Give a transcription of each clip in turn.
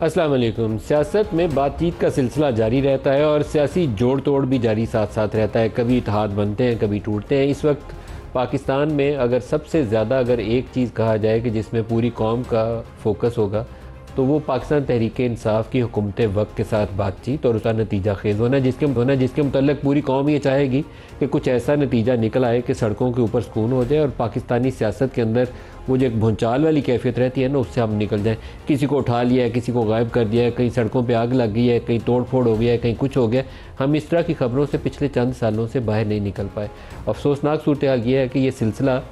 अस्सलाम वालेकुम। सियासत में बातचीत का सिलसिला जारी रहता है और सियासी जोड़ तोड़ भी जारी साथ साथ रहता है। कभी इत्तेहाद बनते हैं, कभी टूटते हैं। इस वक्त पाकिस्तान में अगर सबसे ज़्यादा अगर एक चीज़ कहा जाए कि जिसमें पूरी कौम का फोकस होगा तो वो पाकिस्तान तहरीक इंसाफ की हुकूमत वक्त के साथ बातचीत और उसका नतीजा खेज़ होना, जिसके मुतल्लिक़ पूरी कौम ये चाहेगी कि कुछ ऐसा नतीजा निकल आए कि सड़कों के ऊपर सुकून हो जाए और पाकिस्तानी सियासत के अंदर वो जो एक भूचाल वाली कैफियत रहती है ना, उससे हम निकल जाएं। किसी को उठा लिया है, किसी को गायब कर दिया है, कहीं सड़कों पे आग लग गई है, कहीं तोड़ फोड़ हो गया है, कहीं कुछ हो गया। हम इस तरह की खबरों से पिछले चंद सालों से बाहर नहीं निकल पाए। अफसोसनाक सूरत हाल ये है कि ये सिलसिला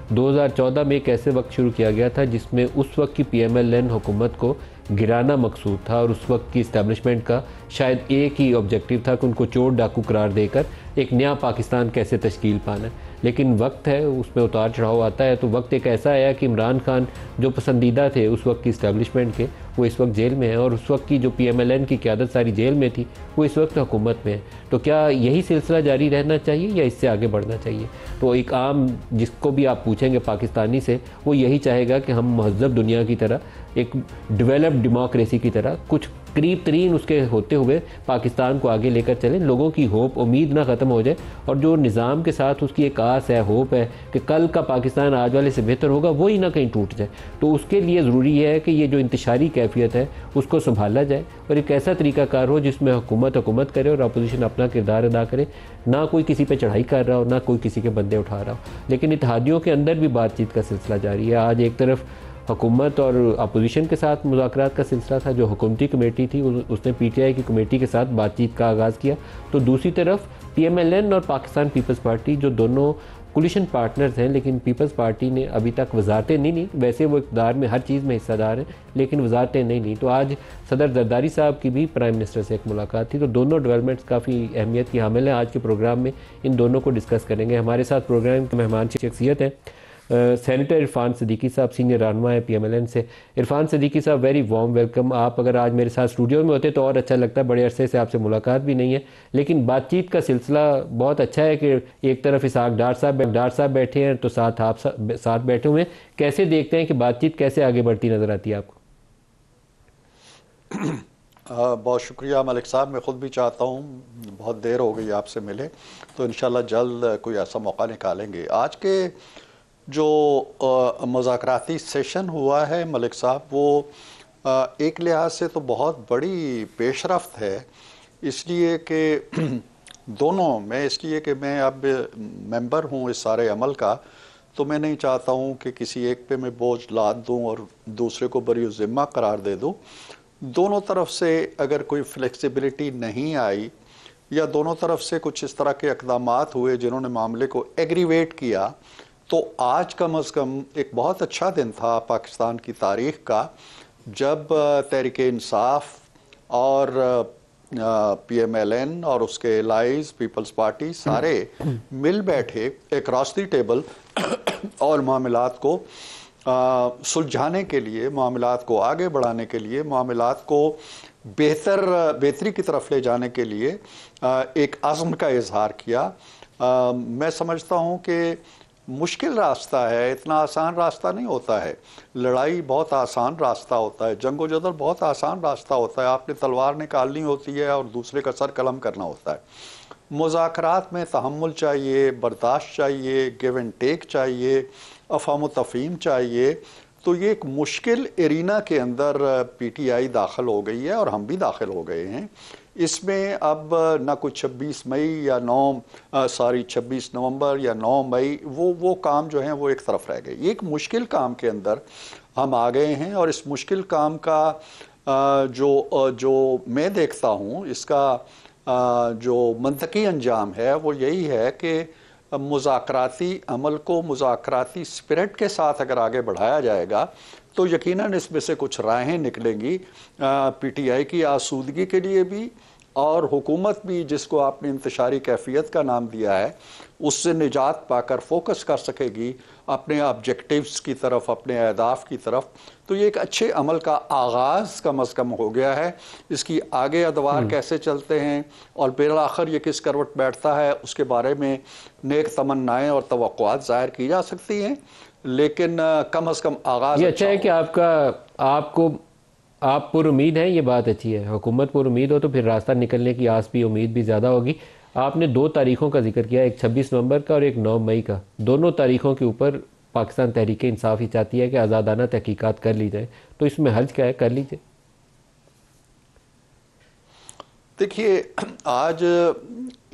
2014 में एक ऐसे वक्त शुरू किया गया था जिसमें उस वक्त की PMLN हुकूमत को गिराना मकसूद था और उस वक्त की इस्टेब्लिशमेंट का शायद एक ही ऑब्जेक्टिव था कि उनको चोर डाकू करार देकर एक नया पाकिस्तान कैसे तश्कील पाना है। लेकिन वक्त है, उसमें उतार चढ़ाव आता है। तो वक्त एक ऐसा आया कि इमरान खान जो पसंदीदा थे उस वक्त की इस्टेब्लिशमेंट के, वो इस वक्त जेल में है और उस वक्त की जो PMLN की क़यादत सारी जेल में थी वो इस वक्त हुकूमत में है। तो क्या यही सिलसिला जारी रहना चाहिए या इससे आगे बढ़ना चाहिए? तो एक आम जिसको भी आप पूछेंगे पाकिस्तानी से, वो यही चाहेगा कि हम महज़ब दुनिया की तरह, एक डेवलप्ड डेमोक्रेसी की तरह कुछ करीब तरीन उसके होते हुए पाकिस्तान को आगे लेकर चलें। लोगों की होप उम्मीद ना ख़त्म हो जाए और जो निज़ाम के साथ उसकी एक आस है, होप है कि कल का पाकिस्तान आज वाले से बेहतर होगा, वही ना कहीं टूट जाए। तो उसके लिए ज़रूरी है कि ये जो इंतशारी कैफियत है उसको संभाला जाए और एक ऐसा तरीक़ाकार हो जिसमें हुकूमत करे और अपोजिशन अपना किरदार अदा करे। ना कोई किसी पे चढ़ाई कर रहा हो, ना कोई किसी के बंदे उठा रहा हो। लेकिन इत्तेहादियों के अंदर भी बातचीत का सिलसिला जारी है। आज एक तरफ हुकूमत और अपोजिशन के साथ मुज़ाकरात का सिलसिला था, जो हुकूमती कमेटी थी उसने PTI की कमेटी के साथ बातचीत का आगाज़ किया। तो दूसरी तरफ PMLN और पाकिस्तान पीपल्स पार्टी, जो दोनों कोलिशन पार्टनर्स हैं, लेकिन पीपल्स पार्टी ने अभी तक वजारतें नहीं ली। वैसे वो इक़्तिदार में हर चीज़ में हिस्सेदार हैं, लेकिन वजारतें नहीं ली। तो आज सदर जरदारी साहब की भी प्राइम मिनिस्टर से एक मुलाकात थी। तो दोनों डेवलपमेंट्स काफ़ी अहमियत की हामिल हैं। आज के प्रोग्राम में इन दोनों को डिस्कस करेंगे। हमारे साथ प्रोग्राम के मेहमान शख्सियत हैं सेनेटर इरफान सिद्दीकी साहब, सीनियर रहनुमा है PMLN से। इरफान सिद्दीकी साहब, वेरी वार्म वेलकम। आप अगर आज मेरे साथ स्टूडियो में होते तो और अच्छा लगता है। बड़े अरसे से आपसे मुलाकात भी नहीं है, लेकिन बातचीत का सिलसिला बहुत अच्छा है कि एक तरफ इसाक डार साहब बैठे हैं तो साथ आप साथ बैठे हुए हैं। कैसे देखते हैं कि बातचीत कैसे आगे बढ़ती नज़र आती है आपको? बहुत शुक्रिया मलिक साहब। मैं ख़ुद भी चाहता हूँ, बहुत देर हो गई आपसे मिले, तो इंशाल्लाह जल्द कोई ऐसा मौका निकालेंगे। आज के जो मुज़ाकराती सेशन हुआ है मलिक साहब, वो एक लिहाज से तो बहुत बड़ी पेशरफ्त है, इसलिए कि दोनों, मैं इसलिए कि मैं अब मेंबर हूँ इस सारे अमल का, तो मैं नहीं चाहता हूँ कि किसी एक पे मैं बोझ लाद दूँ और दूसरे को बरी ज़िम्मा करार दे दूँ। दोनों तरफ से अगर कोई फ्लेक्सिबिलिटी नहीं आई या दोनों तरफ से कुछ इस तरह के इक़दामात हुए जिन्होंने मामले को एग्रीवेट किया, तो आज कम अज़ कम एक बहुत अच्छा दिन था पाकिस्तान की तारीख़ का, जब तहरीक इंसाफ और PMLN और उसके एलाइज पीपल्स पार्टी सारे मिल बैठे एक रास्ती टेबल और मामलात को सुलझाने के लिए, मामलात को आगे बढ़ाने के लिए, मामलात को बेहतरी की तरफ ले जाने के लिए एक आज़म का इजहार किया। मैं समझता हूँ कि मुश्किल रास्ता है, इतना आसान रास्ता नहीं होता है। लड़ाई बहुत आसान रास्ता होता है, जंग व जदल बहुत आसान रास्ता होता है। आपने तलवार निकालनी होती है और दूसरे का सर कलम करना होता है। मुज़ाकरात में तहम्मुल चाहिए, बर्दाश्त चाहिए, गिव एंड टेक चाहिए, अफ़ाम तफ़हीम चाहिए। तो ये एक मुश्किल एरिना के अंदर PTI दाखिल हो गई है और हम भी दाखिल हो गए हैं। इसमें अब ना कोई 26 मई या 26 नवंबर या 9 मई, वो काम जो हैं वो एक तरफ रह गए। एक मुश्किल काम के अंदर हम आ गए हैं और इस मुश्किल काम का जो मैं देखता हूँ, इसका जो मंतकी अंजाम है वो यही है कि मुज़ाकराती अमल को मुज़ाकराती स्पिरिट के साथ अगर आगे बढ़ाया जाएगा तो यकीनन इसमें से कुछ राहें निकलेंगी PTI की आसूदगी के लिए भी, और हुकूमत भी, जिसको आपने इंतशारी कैफियत का नाम दिया है, उससे निजात पाकर फोकस कर सकेगी अपने ऑब्जेक्टिव्स की तरफ, अपने अहदाफ की तरफ। तो ये एक अच्छे अमल का आगाज़ कम अज़ कम हो गया है। इसकी आगे अदवार कैसे चलते हैं और बिल आखिर ये किस करवट बैठता है, उसके बारे में नेक तमन्नाएँ और तवक्कुआत ज़ाहिर की जा सकती हैं, लेकिन कम अज़ कम आगाज़ ये अच्छा है कि आपको आप पुरुमीद हैं, ये बात अच्छी है। हुकूमत पुरुमीद हो तो फिर रास्ता निकलने की आस भी उम्मीद भी ज़्यादा होगी। आपने दो तारीखों का जिक्र किया, एक 26 नवंबर का और एक 9 मई का। दोनों तारीखों के ऊपर पाकिस्तान तहरीक इंसाफ ही चाहती है कि आज़ादाना तहकीकात कर ली जाए, तो इसमें हर्ज क्या है, कर लीजिए। देखिए, आज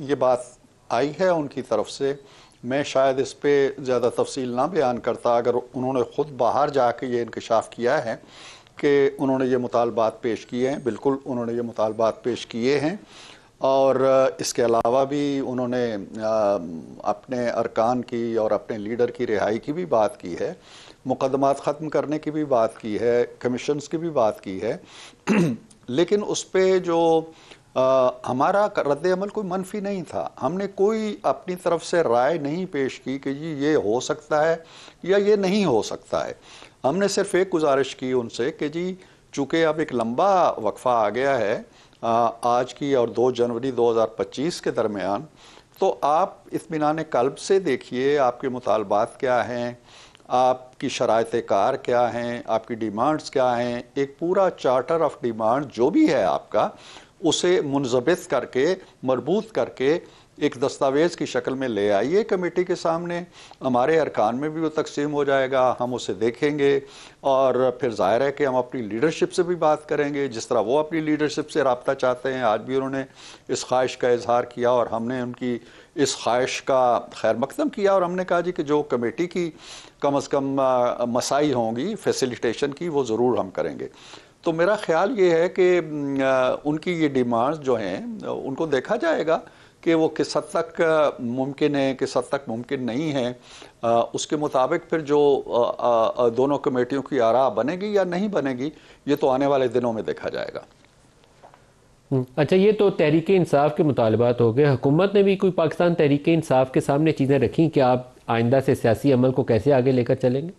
ये बात आई है उनकी तरफ से, मैं शायद इस पे ज़्यादा तफसील ना बयान करता अगर उन्होंने ख़ुद बाहर जाके ये इंकशाफ किया है कि उन्होंने ये मुतालबात पेश किए हैं। बिल्कुल उन्होंने ये मुतालबात पेश किए हैं, और इसके अलावा भी उन्होंने अपने अरकान की और अपने लीडर की रिहाई की भी बात की है, मुकदमात ख़त्म करने की भी बात की है, कमीशंस की भी बात की है। लेकिन उस पर जो हमारा रद्द अमल कोई मनफी नहीं था। हमने कोई अपनी तरफ से राय नहीं पेश की कि जी ये हो सकता है या ये नहीं हो सकता है। हमने सिर्फ एक गुजारिश की उनसे कि जी चूँकि अब एक लंबा वक्फा आ गया है आज की और 2 जनवरी 2025 के दरमियान, तो आप इत्मीनान कल्ब से देखिए आपके मुतालबात क्या हैं, आपकी शराइत कार क्या हैं, आपकी डिमांड्स क्या हैं। एक पूरा चार्टर ऑफ डिमांड जो भी है आपका, उसे मुनज़बित करके, मरबूत करके एक दस्तावेज़ की शक्ल में ले आइए कमेटी के सामने। हमारे अरकान में भी वो तकसीम हो जाएगा, हम उसे देखेंगे और फिर ज़ाहिर है कि हम अपनी लीडरशिप से भी बात करेंगे, जिस तरह वो अपनी लीडरशिप से रब्ता चाहते हैं। आज भी उन्होंने इस ख्वाहिश का इजहार किया और हमने उनकी इस ख्वाहिश का खैर मकदम किया, और हमने कहा जी कि जो कमेटी की कम अज़ कम मसाई होंगी फैसिलिटेशन की, वो ज़रूर हम करेंगे। तो मेरा ख्याल ये है कि उनकी ये डिमांड्स जो हैं उनको देखा जाएगा कि वो किस हद तक मुमकिन है, किस हद तक मुमकिन नहीं है। उसके मुताबिक फिर जो दोनों कमेटियों की आरा बनेगी या नहीं बनेगी, ये तो आने वाले दिनों में देखा जाएगा। अच्छा, ये तो तहरीक इंसाफ के मुतालबात हो गए। हुकूमत ने भी कोई पाकिस्तान तहरीक इंसाफ के सामने चीज़ें रखी कि आप आइंदा से सियासी अमल को कैसे आगे लेकर चलेंगे?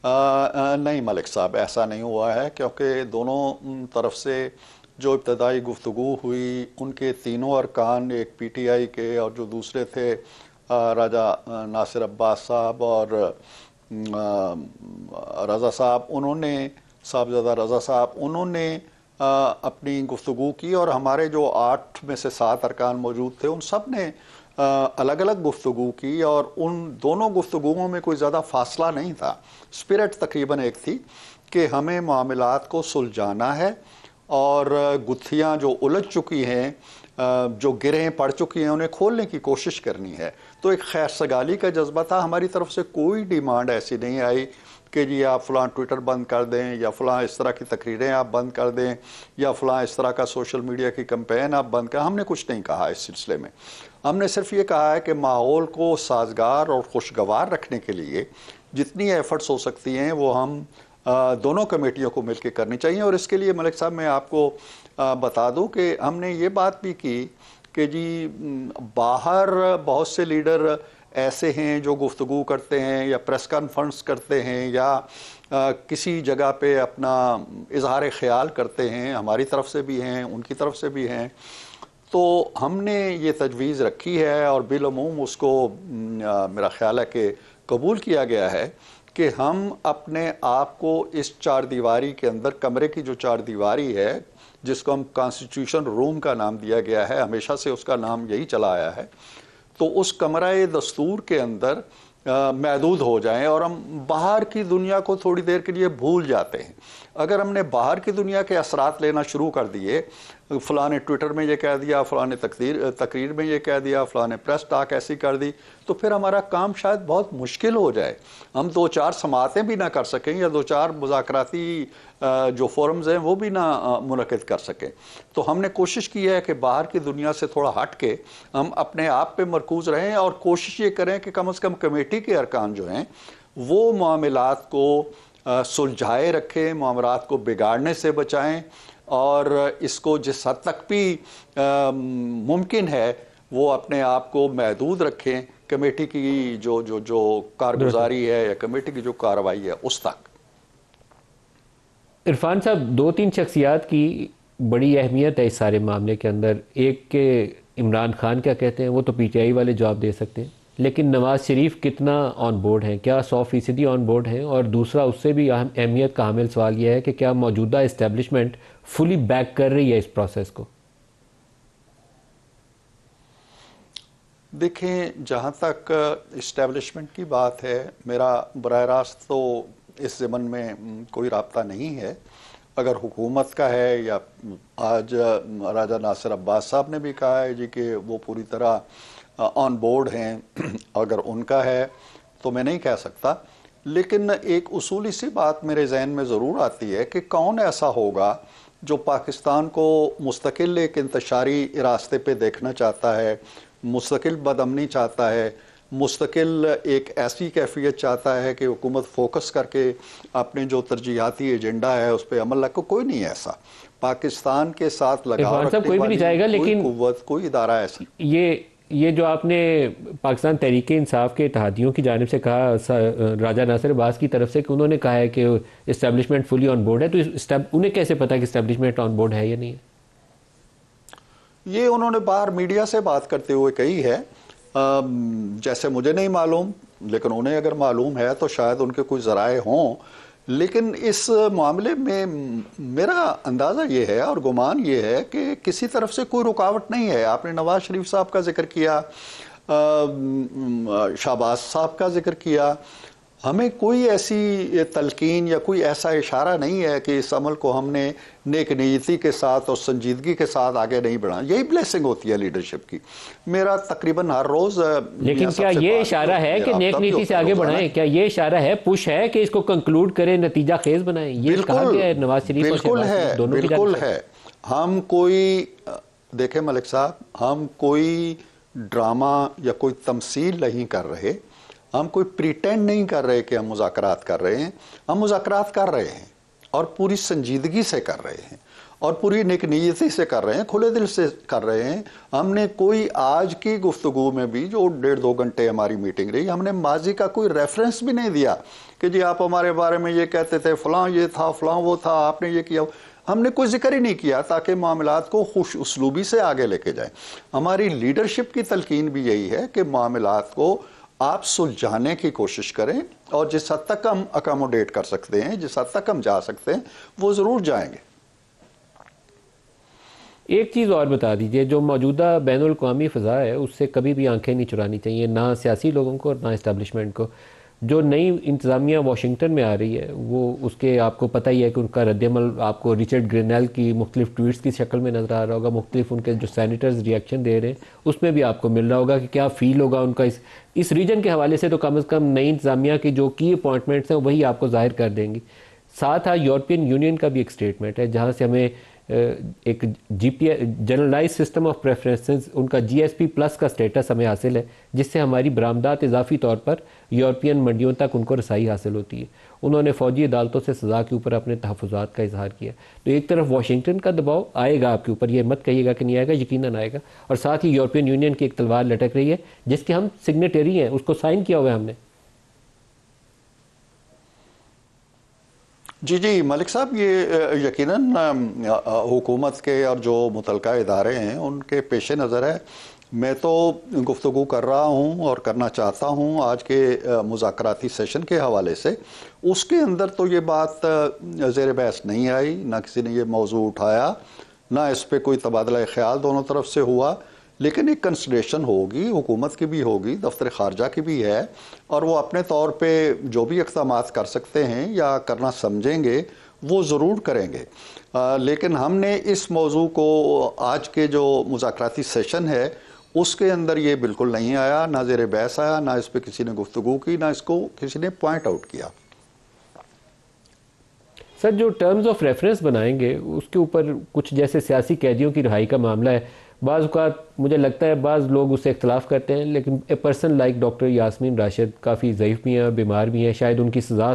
नहीं मलिक साहब, ऐसा नहीं हुआ है, क्योंकि दोनों तरफ से जो इब्तदाई गुफ्तगू हुई, उनके तीनों अरकान, एक पीटीआई के और जो दूसरे थे राजा नासिर अब्बास साहब और रज़ा साहब, उन्होंने साहबज़ादा रज़ा साहब, उन्होंने अपनी गुफ्तगू की, और हमारे जो 8 में से 7 अरकान मौजूद थे उन सब ने अलग अलग गुफ्तगू की, और उन दोनों गुफ्तगुओं में कोई ज़्यादा फासला नहीं था। स्पिरिट तकरीबन एक थी कि हमें मामलात को सुलझाना है, और गुत्थियाँ जो उलझ चुकी हैं, जो गिरहें पड़ चुकी हैं, उन्हें खोलने की कोशिश करनी है। तो एक खैर सगाली का जज्बा था। हमारी तरफ से कोई डिमांड ऐसी नहीं आई कि जी आप फ़लाँ ट्विटर बंद कर दें, या फ़लाँ इस तरह की तकरीरें आप बंद कर दें, या फ़लाँ इस तरह का सोशल मीडिया की कैंपेन आप बंद करें। हमने कुछ नहीं कहा इस सिलसिले में। हमने सिर्फ ये कहा है कि माहौल को साजगार और खुशगवार रखने के लिए जितनी एफ़र्ट्स हो सकती हैं वो हम दोनों कमेटियों को मिलकर करनी चाहिए। और इसके लिए मलिक साहब मैं आपको बता दूं कि हमने ये बात भी की कि जी बाहर बहुत से लीडर ऐसे हैं जो गुफ्तगू करते हैं या प्रेस कॉन्फ्रेंस करते हैं या किसी जगह पे अपना इजहार ख्याल करते हैं, हमारी तरफ से भी हैं, उनकी तरफ से भी हैं। तो हमने ये तजवीज़ रखी है और बिलअमूम उसको मेरा ख्याल है कि कबूल किया गया है कि हम अपने आप को इस 4 दीवारी के अंदर, कमरे की जो 4 दीवारी है जिसको हम कॉन्स्टिट्यूशन रूम का नाम दिया गया है, हमेशा से उसका नाम यही चला आया है, तो उस कमरे दस्तूर के अंदर महदूद हो जाएं और हम बाहर की दुनिया को थोड़ी देर के लिए भूल जाते हैं। अगर हमने बाहर की दुनिया के असरात लेना शुरू कर दिए, फ़लाँ ने ट्विटर में ये कह दिया, फ़लाँ ने तकरीर में ये कह दिया, फ़लाँ ने प्रेस टॉक ऐसी कर दी, तो फिर हमारा काम शायद बहुत मुश्किल हो जाए। हम 2-4 समातें भी ना कर सकें या 2-4 मुज़ाकराती जो फोरम्स हैं वो भी ना मुनक़िद कर सकें। तो हमने कोशिश की है कि बाहर की दुनिया से थोड़ा हट के हम अपने आप पे मरकूज़ रहें और कोशिश ये करें कि कम से कम कमेटी के अरकान जो हैं वो मामलात को सुलझाए रखें, मामलात को बिगाड़ने से बचाएं, और इसको जिस हद तक भी मुमकिन है वो अपने आप को महदूद रखें कमेटी की जो कारगुजारी है या कमेटी की जो कार्रवाई है उस तक। इरफान साहब, 2-3 शख्सियात की बड़ी अहमियत है इस सारे मामले के अंदर। एक के इमरान खान क्या कहते हैं, वो तो पीटीआई वाले जवाब दे सकते हैं। लेकिन नवाज़ शरीफ कितना ऑन बोर्ड हैं, क्या 100% ऑन बोर्ड हैं? और दूसरा उससे भी अहमियत का हामिल सवाल यह है कि क्या मौजूदा इस्टेब्लिशमेंट फुली बैक कर रही है इस प्रोसेस को? देखें, जहाँ तक इस्टेब्लिशमेंट की बात है, मेरा बराह रास्त तो इस ज़मन में कोई राब्ता नहीं है। अगर हुकूमत का है, या आज राजा नासिर अब्बास साहब ने भी कहा है जी कि वो पूरी तरह ऑन बोर्ड हैं, अगर उनका है तो मैं नहीं कह सकता। लेकिन एक उसूली सी बात मेरे जहन में ज़रूर आती है कि कौन ऐसा होगा जो पाकिस्तान को मुस्तकिल एक इंतशारी रास्ते पे देखना चाहता है, मुस्तकिल बदअमनी चाहता है, मुस्तकिल एक ऐसी कैफियत चाहता है कि हुकूमत फोकस करके अपने जो तरजीहाती एजेंडा है उस पर अमल रखे। कोई नहीं है ऐसा। पाकिस्तान के साथ लगाव इरफान साहब, रखने कोई भी नहीं चाहेगा, वाली कोई लेकिन कुव्वत, कोई इदारा ऐसा। ये जो आपने पाकिस्तान तहरीक इंसाफ के इत्तेहादियों की जानिब से कहा, राजा नासिर अब्बास की तरफ से, कि उन्होंने कहा है कि इस्टेब्लिशमेंट फुली ऑन बोर्ड है, तो उन्हें कैसे पता है कि इस्टेब्लिशमेंट ऑन बोर्ड है या नहीं है? ये उन्होंने बाहर मीडिया से बात करते हुए कही है। जैसे मुझे नहीं मालूम, लेकिन उन्हें अगर मालूम है तो शायद उनके कोई ज़राए हों। लेकिन इस मामले में मेरा अंदाज़ा ये है और गुमान ये है कि किसी तरफ से कोई रुकावट नहीं है। आपने नवाज शरीफ साहब का जिक्र किया, शहबाज साहब का जिक्र किया। हमें कोई ऐसी तलकीन या कोई ऐसा इशारा नहीं है कि इस अमल को हमने नेक नीयती के साथ और संजीदगी के साथ आगे नहीं बढ़ा। यही ब्लेसिंग होती है लीडरशिप की। मेरा तकरीबन हर रोज़, लेकिन क्या ये इशारा है कि नेक नीति से आगे बढ़ाएं? क्या ये इशारा है, पुश है कि इसको कंक्लूड करें, नतीजा खेज बनाएं? ये कहा गया है नवाज शरीफ और शहबाज शरीफ दोनों की बिल्कुल जानिब से। है। हम कोई, देखें मलिक साहब, हम कोई ड्रामा या कोई तमसील नहीं कर रहे। हम कोई प्रिटेंड नहीं कर रहे कि हम मुज़ाकरात कर रहे हैं। हम मुज़ाकरात कर रहे हैं और पूरी संजीदगी से कर रहे हैं और पूरी नेकनीयती से कर रहे हैं, खुले दिल से कर रहे हैं। हमने कोई आज की गुफ्तगू में भी जो 1.5-2 घंटे हमारी मीटिंग रही, हमने माजी का कोई रेफरेंस भी नहीं दिया कि जी आप हमारे बारे में ये कहते थे, फलां ये था, फलां वो था, आपने ये किया। हमने कोई जिक्र ही नहीं किया ताकि मामलात को खुश उसलूबी से आगे लेके जाएं। हमारी लीडरशिप की तलकीन भी यही है कि मामलात को आप सुलझाने की कोशिश करें और जिस हद तक हम अकोमोडेट कर सकते हैं, जिस हद तक हम जा सकते हैं, वो ज़रूर जाएंगे। एक चीज़ और बता दीजिए, जो मौजूदा बैनुल अक़वामी फ़ज़ा है उससे कभी भी आंखें नहीं चुरानी चाहिए, ना सियासी लोगों को और ना इस्टेब्लिशमेंट को। जो नई इंतज़ामिया वाशिंगटन में आ रही है, वो उसके आपको पता ही है कि उनका रद्दमल आपको रिचर्ड ग्रेनेल की मुख्तलिफ ट्वीट्स की शक्ल में नज़र आ रहा होगा, मुख्तलिफ उनके जो सैनिटर्स रिएक्शन दे रहे हैं उसमें भी आपको मिल रहा होगा कि क्या फ़ील होगा उनका इस रीजन के हवाले से। तो कम अज़ कम नई इंतज़ामिया की जो की अपॉइंटमेंट्स हैं वही आपको ज़ाहिर कर देंगी। साथ ही यूरोपियन यूनियन का भी एक स्टेटमेंट है जहाँ से हमें एक जनरलाइज सिस्टम ऑफ प्रेफरेंसेस, उनका GSP प्लस का स्टेटस हमें हासिल है, जिससे हमारी बरामदात इजाफी तौर पर यूरोपियन मंडियों तक उनको रसाई हासिल होती है। उन्होंने फ़ौजी अदालतों से सज़ा के ऊपर अपने तहफ़्फ़ुज़ात का इजहार किया। तो एक तरफ वाशिंगटन का दबाव आएगा आपके ऊपर, ये मत कहिएगा कि नहीं आएगा, यकीनन आएगा। और साथ ही यूरोपियन यूनियन की एक तलवार लटक रही है जिसके हम सिग्नेटरी हैं, उसको साइन किया हुआ है हमने। जी जी मलिक साहब, ये यकीनन हुकूमत के और जो मुतलका इदारे हैं उनके पेश नज़र है। मैं तो गुफ्तगू कर रहा हूँ और करना चाहता हूँ आज के मुज़ाकराती सेशन के हवाले से। उसके अंदर तो ये बात ज़ेर बहस नहीं आई, ना किसी ने ये मौजू उठाया, ना इस पर कोई तबादला ख्याल दोनों तरफ से हुआ। लेकिन एक कंसिडरेशन होगी, हुकूमत की भी होगी, दफ्तर खारजा की भी है, और वो अपने तौर पे जो भी इक़दामात कर सकते हैं या करना समझेंगे वो ज़रूर करेंगे। लेकिन हमने इस मौजू को आज के जो मुज़ाकराती सेशन है उसके अंदर ये बिल्कुल नहीं आया, ना ज़ेर बहस आया, ना इस पर किसी ने गुफ्तगू की, ना इसको किसी ने पॉइंट आउट किया। सर, जो टर्म्स ऑफ रेफरेंस बनाएंगे उसके ऊपर कुछ, जैसे सियासी कैदियों की रिहाई का मामला है, बाज़ औक़ात मुझे लगता है बाज़ लोग उससे इख्तलाफ करते हैं, लेकिन a person like doctor Yasmin Rashid काफ़ी ज़ईफ़ भी हैं और बीमार भी हैं, शायद उनकी सज़ा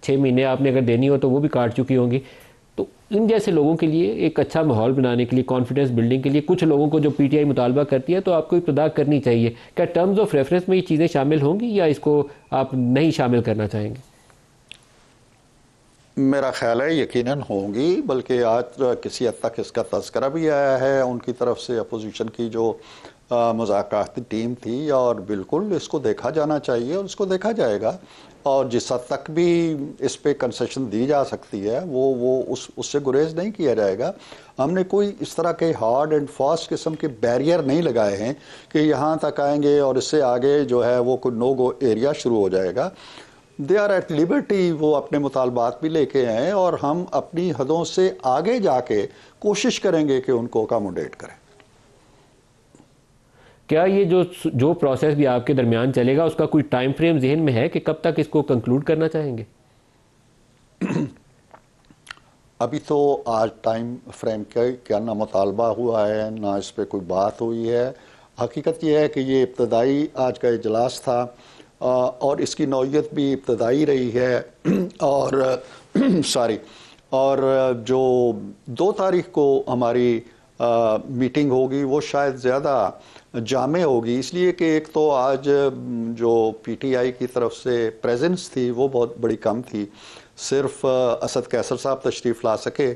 6 महीने आपने अगर देनी हो तो वो भी काट चुकी होंगी। तो इन जैसे लोगों के लिए एक अच्छा माहौल बनाने के लिए, कॉन्फिडेंस बिल्डिंग के लिए, कुछ लोगों को जो PTI मुतालबा करती है तो आपको इब्तिदा करनी चाहिए। क्या टर्म्स ऑफ रेफरेंस में ये चीज़ें शामिल होंगी या इसको आप नहीं शामिल करना चाहेंगे? मेरा ख्याल है यकीनन होंगी, बल्कि आज किसी हद तक इसका तज़किरा भी आया है उनकी तरफ से, अपोजिशन की जो मुज़ाकराती टीम थी और बिल्कुल इसको देखा जाना चाहिए और इसको देखा जाएगा। और जिस हद तक भी इस पे कंसेशन दी जा सकती है वो उससे गुरेज नहीं किया जाएगा। हमने कोई इस तरह के हार्ड एंड फास्ट किस्म के बैरियर नहीं लगाए हैं कि यहाँ तक आएंगे और इससे आगे जो है वो कोई नो गो एरिया शुरू हो जाएगा। दे आर एट लिबर्टी, वो अपने मुतालबात भी लेके आए और हम अपनी हदों से आगे जाके कोशिश करेंगे कि उनको अकोमोडेट करें। क्या ये जो प्रोसेस भी आपके दरमियान चलेगा उसका कोई टाइम फ्रेम जहन में है कि कब तक इसको कंक्लूड करना चाहेंगे? अभी तो आज टाइम फ्रेम क्या ना मुतालबा हुआ है ना इस पर कोई बात हुई है। हकीकत यह है कि ये इब्तदाई आज का इजलास था और इसकी नौइयत भी इब्तदाई रही है और सॉरी, और जो 2 तारीख को हमारी मीटिंग होगी वो शायद ज़्यादा जामे होगी, इसलिए कि एक तो आज जो पीटीआई की तरफ से प्रेजेंस थी वो बहुत बड़ी कम थी। सिर्फ असद कैसर साहब तशरीफ़ ला सके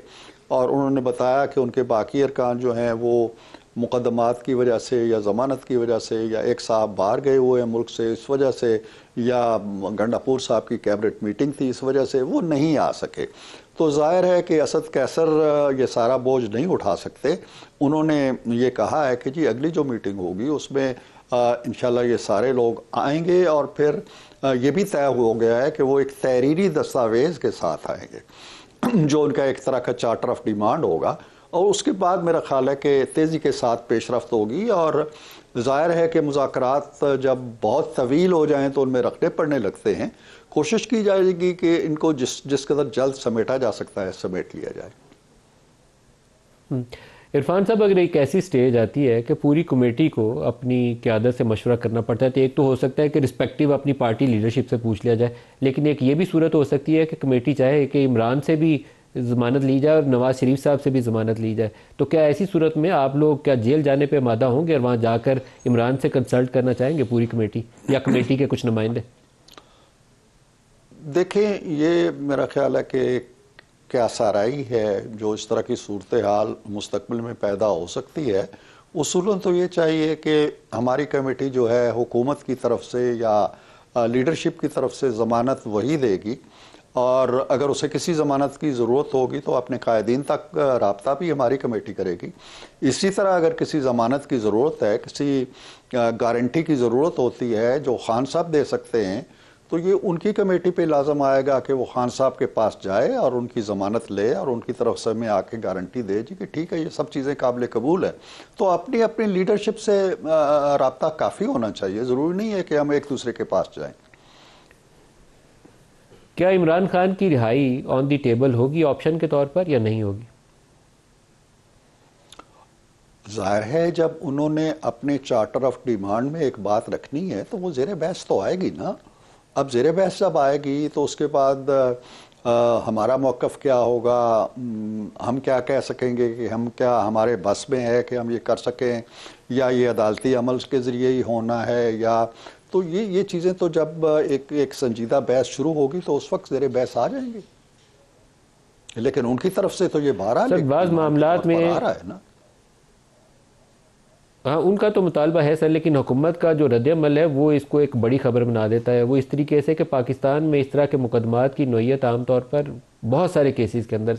और उन्होंने बताया कि उनके बाकी अरकान जो हैं वो मुकदमात की वजह से या ज़मानत की वजह से या एक साहब बाहर गए हुए हैं मुल्क से इस वजह से या गंडापुर साहब की कैबिनेट मीटिंग थी इस वजह से वो नहीं आ सके। तो ज़ाहिर है कि असद कैसर ये सारा बोझ नहीं उठा सकते। उन्होंने ये कहा है कि जी अगली जो मीटिंग होगी उसमें इंशाल्लाह ये सारे लोग आएंगे और फिर ये भी तय हो गया है कि वो एक तहरीरी दस्तावेज़ के साथ आएंगे जो उनका एक तरह का चार्टर ऑफ डिमांड होगा और उसके बाद मेरा ख्याल है कि तेज़ी के साथ पेशरफ्त होगी। और ज़ाहिर है कि मुज़ाकरात जब बहुत तवील हो जाएं तो उनमें रखने पड़ने लगते हैं। कोशिश की जाएगी कि इनको जिस कदर जल्द समेटा जा सकता है समेट लिया जाए। इरफान साहब, अगर एक ऐसी स्टेज आती है कि पूरी कमेटी को अपनी क़यादत से मशवरा करना पड़ता है तो एक तो हो सकता है कि रिस्पेक्टिव अपनी पार्टी लीडरशिप से पूछ लिया जाए, लेकिन एक ये भी सूरत हो सकती है कि कमेटी चाहे कि इमरान से भी ज़मानत ली जाए और नवाज़ शरीफ साहब से भी ज़मानत ली जाए। तो क्या ऐसी सूरत में आप लोग क्या जेल जाने पे आमादा होंगे और वहाँ जाकर इमरान से कंसल्ट करना चाहेंगे पूरी कमेटी या कमेटी के कुछ नुमाइंदे? देखें, ये मेरा ख्याल है कि क्या साराई है जो इस तरह की सूरत हाल मुस्तकबिल में पैदा हो सकती है। उसूलन तो ये चाहिए कि हमारी कमेटी जो है हुकूमत की तरफ से या लीडरशिप की तरफ से ज़मानत वही देगी और अगर उसे किसी ज़मानत की ज़रूरत होगी तो अपने कायदीन तक राब्ता भी हमारी कमेटी करेगी। इसी तरह अगर किसी ज़मानत की ज़रूरत है, किसी गारंटी की ज़रूरत होती है जो खान साहब दे सकते हैं, तो ये उनकी कमेटी पे लाजम आएगा कि वो खान साहब के पास जाए और उनकी ज़मानत ले और उनकी तरफ से में आके गारंटी दे जी कि ठीक है ये सब चीज़ें काबिल कबूल है। तो अपनी अपनी लीडरशिप से राब्ता काफ़ी होना चाहिए, ज़रूरी नहीं है कि हम एक दूसरे के पास जाएं। क्या इमरान खान की रिहाई ऑन दी टेबल होगी ऑप्शन के तौर पर या नहीं होगी? जाहिर है जब उन्होंने अपने चार्टर ऑफ डिमांड में एक बात रखनी है तो वो ज़ेर बहस तो आएगी ना। अब ज़ेर बहस जब आएगी तो उसके बाद हमारा मौक़िफ़ क्या होगा, हम क्या कह सकेंगे कि हम क्या हमारे बस में है कि हम ये कर सकें या ये अदालती अमल के ज़रिए ही होना है, या तो ये चीज़ें तो जब एक संजीदा बहस शुरू होगी तो उस वक्त ज़ेर बहस आ जाएंगी। लेकिन उनकी तरफ से तो ये बारह मामलात में आ रहा है ना। हाँ, उनका तो मुतालबा है सर, लेकिन हुकूमत का जो रद्द-ए-अमल है वो इसको एक बड़ी खबर बना देता है। वो इस तरीके से कि पाकिस्तान में इस तरह के मुकदमात की नौइयत आम तौर पर बहुत सारे केसेस के अंदर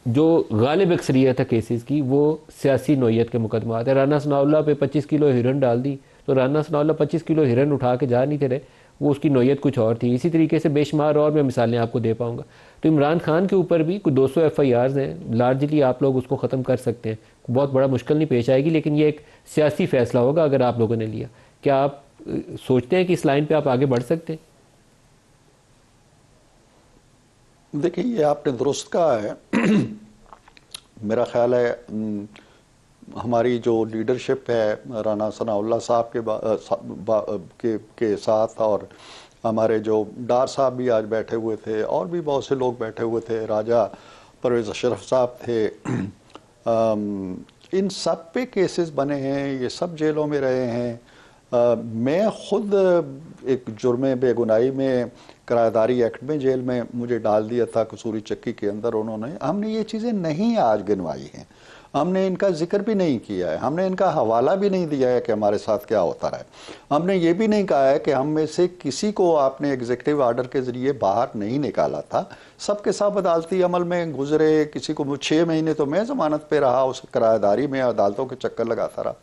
जो गालिब अक्सरियत है केसेस की वो सियासी नौइयत के मुकदमात है। राना सनाउल्लाह पे 25 किलो हिरन डाल दी तो राना सनाउल्लाह 25 किलो हिरन उठा के जा नहीं थे रहे, वो उसकी नौइयत कुछ और थी। इसी तरीके से बेशुमार और मैं मिसालें आपको दे पाऊँगा। तो इमरान खान के ऊपर भी कुछ 200 FIRs हैं, लार्जली आप लोग उसको ख़त्म कर सकते हैं, बहुत बड़ा मुश्किल नहीं पेश आएगी, लेकिन ये एक सियासी फ़ैसला होगा अगर आप लोगों ने लिया। क्या आप सोचते हैं कि इस लाइन पे आप आगे बढ़ सकते हैं? देखिए, ये आपने दुरुस्त कहा है। मेरा ख्याल है हमारी जो लीडरशिप है राना सनाउल्लाह साहब के साथ, और हमारे जो डार साहब भी आज बैठे हुए थे और भी बहुत से लोग बैठे हुए थे, राजा परवेज़ अशरफ साहब थे, इन सब पे केसेस बने हैं, ये सब जेलों में रहे हैं। मैं खुद एक जुर्म बेगुनाही में किराएदारी एक्ट में जेल में मुझे डाल दिया था कसूरी चक्की के अंदर उन्होंने। हमने ये चीज़ें नहीं आज गिनवाई हैं। हमने इनका जिक्र भी नहीं किया है, हमने इनका हवाला भी नहीं दिया है कि हमारे साथ क्या होता रहा है। हमने ये भी नहीं कहा है कि हम में से किसी को आपने एग्जीक्यूटिव ऑर्डर के ज़रिए बाहर नहीं निकाला था। सबके सब अदालती अमल में गुजरे, किसी को 6 महीने तो मैं ज़मानत पे रहा, उस किराएदारी में अदालतों के चक्कर लगाता रहा।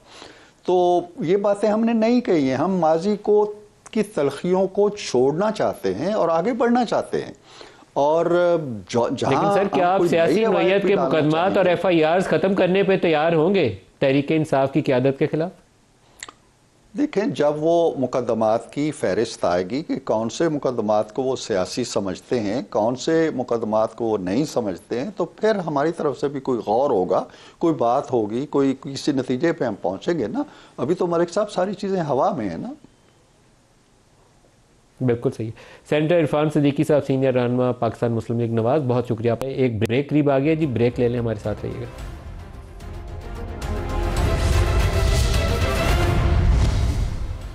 तो ये बातें हमने नहीं कही हैं। हम माजी को की तलखियों को छोड़ना चाहते हैं और आगे बढ़ना चाहते हैं। और लेकिन सर, क्या आप सियासी नोयत के मुकदमात और FIRs खत्म करने पे तैयार होंगे तहरीक इंसाफ की क़यादत के खिलाफ? देखें, जब वो मुकदमात की फहरिस्त आएगी कि कौन से मुकदमात को वो सियासी समझते हैं, कौन से मुकदमात को वो नहीं समझते हैं, तो फिर हमारी तरफ से भी कोई गौर होगा, कोई बात होगी, कोई किसी नतीजे पे हम पहुंचेंगे ना। अभी तो मलिक साहब सारी चीज़ें हवा में है ना। बिल्कुल सही। सेनेटर इरफान सिद्दीकी साहब, सीनियर रहनुमा पाकिस्तान मुस्लिम लीग नवाज, बहुत शुक्रिया। एक ब्रेक करीब आ गया जी, ब्रेक ले लें, हमारे साथ रहिएगा।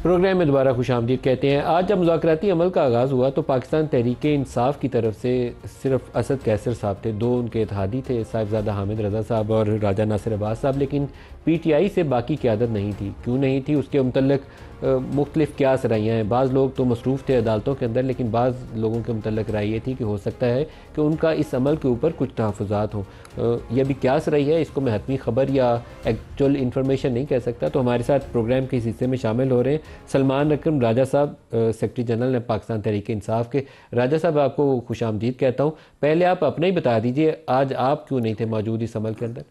प्रोग्राम में दोबारा खुशामदीद कहते हैं। आज जब मुज़ाकराती अमल का आगाज़ हुआ तो पाकिस्तान तहरीक इंसाफ की तरफ से सिर्फ असद कैसर साहब थे, 2 उनके इत्तेहादी थे, साहिबजादा हामिद रज़ा साहब और राजा नासिर अब्बास साहब, लेकिन PTI से बाकी क़यादत नहीं थी। क्यों नहीं थी, उसके मुतल्लिक़ मुख्तलिफ़ क्या सराइयाँ हैं। बाज़ लोग तो मसरूफ़ थे अदालतों के अंदर, लेकिन बाज़ लोगों के मुतल्लिक़ राय ये थी कि हो सकता है कि उनका इस अमल के ऊपर कुछ तहफ़्फ़ुज़ात हों। यह भी क्या सराई है, इसको मैं हतमी ख़बर या एक्चुअल इन्फॉर्मेशन नहीं कह सकता। तो हमारे साथ प्रोग्राम के इस हिस्से में शामिल हो रहे हैं सलमान अकरम राजा साहब, सेक्रेटरी जनरल हैं पाकिस्तान तहरीक इंसाफ के। राजा साहब, आपको खुशामदीद कहता हूँ। पहले आप अपना ही बता दीजिए, आज आप क्यों नहीं थे मौजूद इस अमल के अंदर?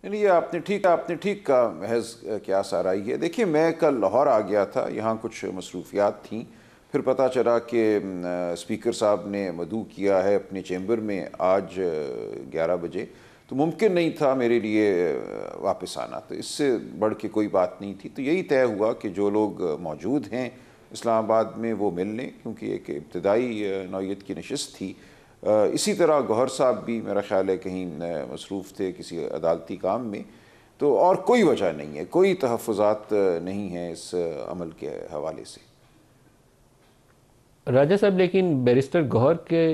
नहीं, ये आपने ठीक का महज क्या साराई है। देखिए, मैं कल लाहौर आ गया था, यहाँ कुछ मसरूफियात थीं, फिर पता चला कि स्पीकर साहब ने मदऊ किया है अपने चैम्बर में आज 11 बजे, तो मुमकिन नहीं था मेरे लिए वापस आना। तो इससे बढ़ के कोई बात नहीं थी। तो यही तय हुआ कि जो लोग मौजूद हैं इस्लामाबाद में वो मिल लें, क्योंकि एक इब्तदाई नौयत की नशिस्त थी। इसी तरह गौहर साहब भी मेरा ख्याल है कहीं मसरूफ़ थे किसी अदालती काम में। तो और कोई वजह नहीं है, कोई तहफ़्फ़ुज़ात नहीं है इस अमल के हवाले से। राजा साहब, लेकिन बैरिस्टर गौहर के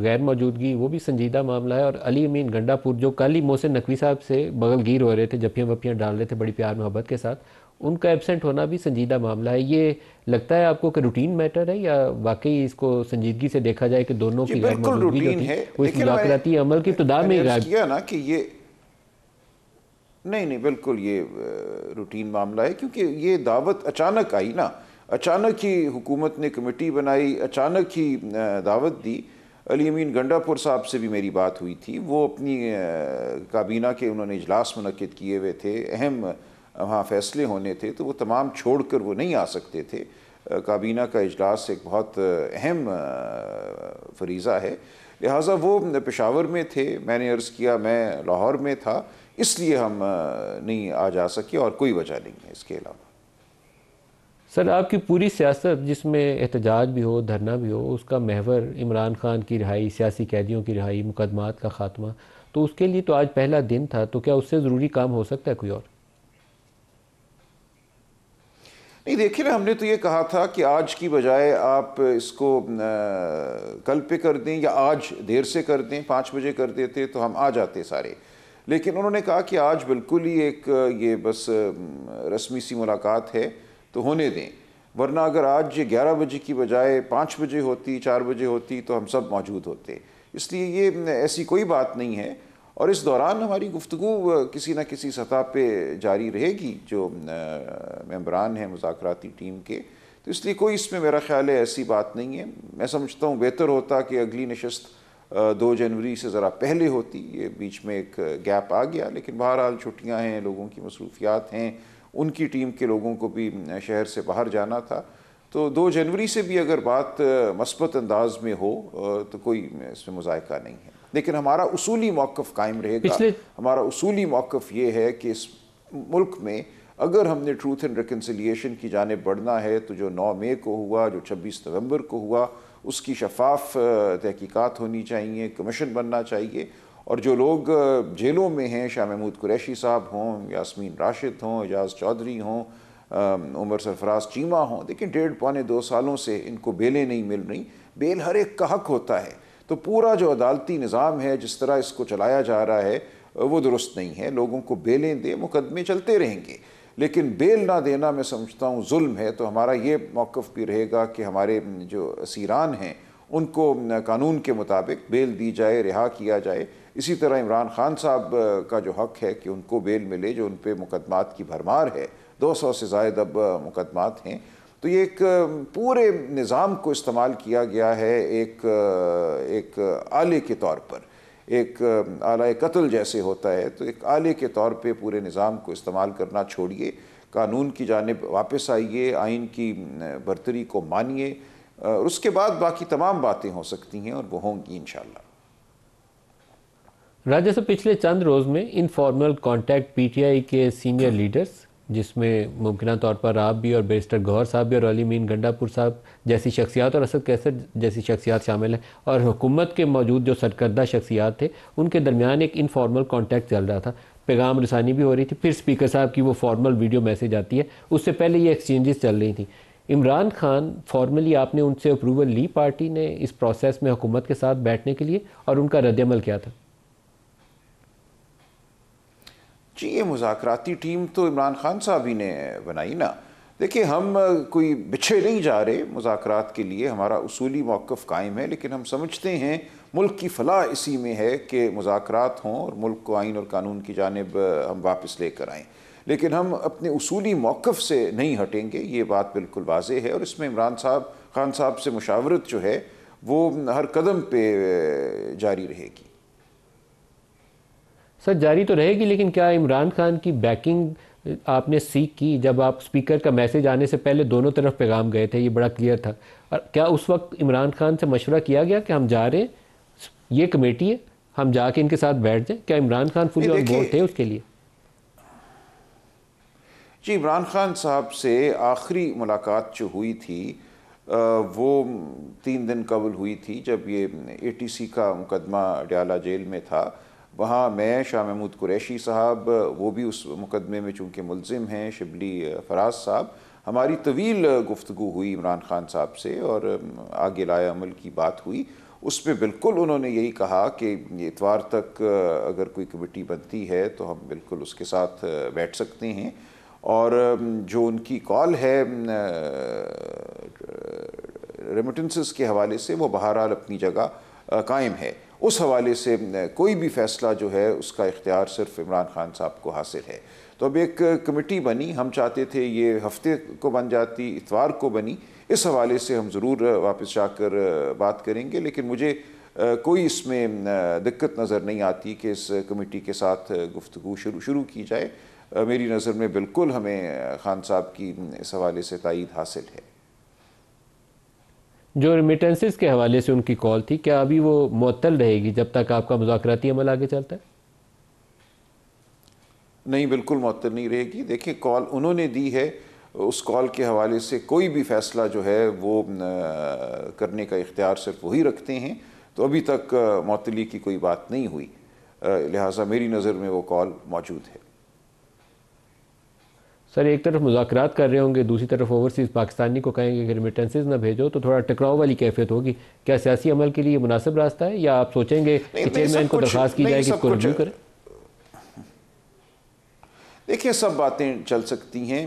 गैर मौजूदगी वो भी संजीदा मामला है, और अली अमीन गंडापुर जो कल ही मोहसिन नकवी साहब से बगलगीर हो रहे थे, जप्पियाँ वप्पियाँ डाल रहे थे बड़ी प्यार मोहब्बत के साथ, उनका एब्सेंट होना भी संजीदा मामला है। ये लगता है आपको कि रूटीन मैटर है या वाकई इसको संजीदगी से देखा जाए कि दोनों की गैर मौजूदगी जो थी वो इस मुज़ाकराती अमल की इब्तिदा में ही किया ना कि ये नहीं, बिल्कुल ये रूटीन मामला है, क्योंकि ये दावत अचानक आई ना, अचानक ही हुकूमत ने कमेटी बनाई, अचानक ही दावत दी। अली अमीन गंडापुर साहब से भी मेरी बात हुई थी, वो अपनी काबीना के उन्होंने इजलास मुनक्किद किए हुए थे, अहम वहाँ फ़ैसले होने थे, तो वो तमाम छोड़कर वो नहीं आ सकते थे। काबीना का इजलास एक बहुत अहम फरीज़ा है, लिहाजा वो पेशावर में थे। मैंने अर्ज़ किया मैं लाहौर में था, इसलिए हम नहीं आ जा सके, और कोई वजह नहीं है इसके अलावा। सर, आपकी पूरी सियासत जिसमें एहतजाज भी हो, धरना भी हो, उसका महवर इमरान खान की रिहाई, सियासी कैदियों की रिहाई, मुकदमात का ख़ात्मा, तो उसके लिए तो आज पहला दिन था। तो क्या उससे ज़रूरी काम हो सकता है कोई और? नहीं, देखिए ना, हमने तो ये कहा था कि आज की बजाय आप इसको कल पे कर दें या आज देर से कर दें, 5 बजे कर देते तो हम आ जाते सारे। लेकिन उन्होंने कहा कि आज बिल्कुल ही एक ये बस रस्मी सी मुलाकात है तो होने दें, वरना अगर आज ये 11 बजे की बजाय 5 बजे होती, 4 बजे होती तो हम सब मौजूद होते। इसलिए ये ऐसी कोई बात नहीं है, और इस दौरान हमारी गुफ्तगू किसी न किसी सतह पे जारी रहेगी जो मेंबरान हैं मुज़ाकराती टीम के। तो इसलिए कोई इसमें मेरा ख्याल है ऐसी बात नहीं है। मैं समझता हूँ बेहतर होता कि अगली नशस्त 2 जनवरी से ज़रा पहले होती। ये बीच में एक गैप आ गया, लेकिन बहरहाल छुट्टियाँ हैं, लोगों की मसरूफियात हैं, उनकी टीम के लोगों को भी शहर से बाहर जाना था। तो 2 जनवरी से भी अगर बात मस्बत अंदाज में हो तो कोई इसमें मुज़ायका नहीं है। लेकिन हमारा उसूली मौक़िफ़ कायम रहेगा। हमारा उसूली मौक़िफ़ ये है कि इस मुल्क में अगर हमने ट्रूथ एंड रिकन्सिलिएशन की जानिब बढ़ना है तो जो 9 मई को हुआ, जो 26 नवंबर को हुआ, उसकी शफाफ तहकीकात होनी चाहिए, कमीशन बनना चाहिए। और जो लोग जेलों में हैं, शाह महमूद कुरैशी साहब हों, यास्मीन राशिद हों, एजाज चौधरी हों, उमर सरफराज चीमा हों, देखिए 1.5 पौने 2 सालों से इनको बेलें नहीं मिल रही। बेल हर एक का हक होता है, तो पूरा जो अदालती निज़ाम है, जिस तरह इसको चलाया जा रहा है, वो दुरुस्त नहीं है। लोगों को बेलें दें, मुकदमे चलते रहेंगे, लेकिन बेल ना देना मैं समझता हूँ जुल्म है। तो हमारा ये मौक़िफ़ भी रहेगा कि हमारे जो असीरान हैं उनको कानून के मुताबिक बेल दी जाए, रिहा किया जाए। इसी तरह इमरान खान साहब का जो हक़ है कि उनको बेल मिले, जो उन पर मुकदमात की भरमार है, 200 से ज़ायद अब मुकदमात हैं। तो ये एक पूरे निज़ाम को इस्तेमाल किया गया है एक आले के तौर पर, एक आला कत्ल जैसे होता है, तो एक आले के तौर पे पूरे निज़ाम को इस्तेमाल करना छोड़िए, कानून की जानिब वापस आइए, आइन की बरतरी को मानिए, और उसके बाद बाकी तमाम बातें हो सकती हैं और वो होंगी इंशाअल्लाह। राजा साहब, पिछले चंद रोज़ में इनफॉर्मल कॉन्टैक्ट पीटीआई के सीनियर लीडर्स, जिसमें मुमकिन तौर पर आप भी और बैरिस्टर गौहर साहब भी और अली मीन गंडापुर साहब जैसी शख्सियात और असद कैसर जैसी शख्सियात शामिल हैं, और हुकूमत के मौजूद जो सरकर्दा शख्सियात थे, उनके दरमियान एक इनफॉर्मल कॉन्टैक्ट चल रहा था। पैगाम रसानी भी हो रही थी, फिर स्पीकर साहब की वो फॉर्मल वीडियो मैसेज आती है, उससे पहले ये एक्सचेंजेस चल रही थी। इमरान खान फॉर्मली आपने उनसे अप्रूवल ली पार्टी ने इस प्रोसेस में हुकूमत के साथ बैठने के लिए, और उनका रद्दअमल क्या था? जी, ये मुज़ाकराती टीम तो इमरान खान साहब ही ने बनाई ना। देखिए, हम कोई बिछे नहीं जा रहे मुज़ाकरात के लिए, हमारा उसूली मौक़िफ़ कायम है, लेकिन हम समझते हैं मुल्क की फ़लाह इसी में है कि मुज़ाकरात हों और मुल्क को आइन और कानून की जानिब हम वापस लेकर आएँ। लेकिन हम अपने उसूली मौक़िफ़ से नहीं हटेंगे, ये बात बिल्कुल वाज़ेह है, और इसमें इमरान खान साहब से मुशावरत जो है वो हर कदम पे जारी रहेगी। सर, जारी तो रहेगी, लेकिन क्या इमरान खान की बैकिंग आपने सीख की? जब आप स्पीकर का मैसेज आने से पहले दोनों तरफ पैगाम गए थे, ये बड़ा क्लियर था, और क्या उस वक्त इमरान खान से मशवरा किया गया कि हम जा रहे हैं, ये कमेटी है, हम जाके इनके साथ बैठ जाएं? क्या Imran Khan fully on board थे उसके लिए? जी, इमरान खान साहब से आखिरी मुलाकात जो हुई थी वो 3 दिन कबल हुई थी, जब ये ATC का मुकदमा डयाला जेल में था। वहाँ मैं, शाह महमूद कुरैशी साहब, वो भी उस मुकदमे में चूँकि मुलजिम हैं, शिबली फराज साहब, हमारी तवील गुफ्तगू हुई इमरान खान साहब से और आगे लाए अमल की बात हुई। उस पर बिल्कुल उन्होंने यही कहा कि इतवार तक अगर कोई कमेटी बनती है तो हम बिल्कुल उसके साथ बैठ सकते हैं, और जो उनकी कॉल है रेमिटेंसेस के हवाले से, वो बहरहाल अपनी जगह कायम है। उस हवाले से कोई भी फ़ैसला जो है उसका इख्तियार सिर्फ इमरान खान साहब को हासिल है। तो अब एक कमेटी बनी, हम चाहते थे ये हफ्ते को बन जाती, इतवार को बनी। इस हवाले से हम ज़रूर वापस जाकर बात करेंगे, लेकिन मुझे कोई इसमें दिक्कत नज़र नहीं आती कि इस कमेटी के साथ गुफ्तगू शुरू की जाए। मेरी नज़र में बिल्कुल हमें खान साहब की इस हवाले से तायीद हासिल है। जो रेमिटेंसेस के हवाले से उनकी कॉल थी, क्या अभी वो मुअत्तल रहेगी जब तक आपका मुज़ाकराती अमल आगे चलता है? नहीं, बिल्कुल मुअत्तल नहीं रहेगी। देखिए, कॉल उन्होंने दी है, उस कॉल के हवाले से कोई भी फ़ैसला जो है वो करने का इख्तियार सिर्फ वही रखते हैं। तो अभी तक मुअत्तली की कोई बात नहीं हुई, लिहाजा मेरी नज़र में वो कॉल मौजूद है। सर, एक तरफ मुज़ाकरात कर रहे होंगे, दूसरी तरफ ओवरसीज़ पाकिस्तानी को कहेंगे कि रेमिटेंसेस ना भेजो, तो थोड़ा टकराव वाली कैफियत होगी। क्या सियासी अमल के लिए मुनासिब रास्ता है, या आप सोचेंगे कि चेयरमैन को दरख्वास्त की जाए कि इसको रिव्यू करें? देखिए, सब बातें चल सकती हैं,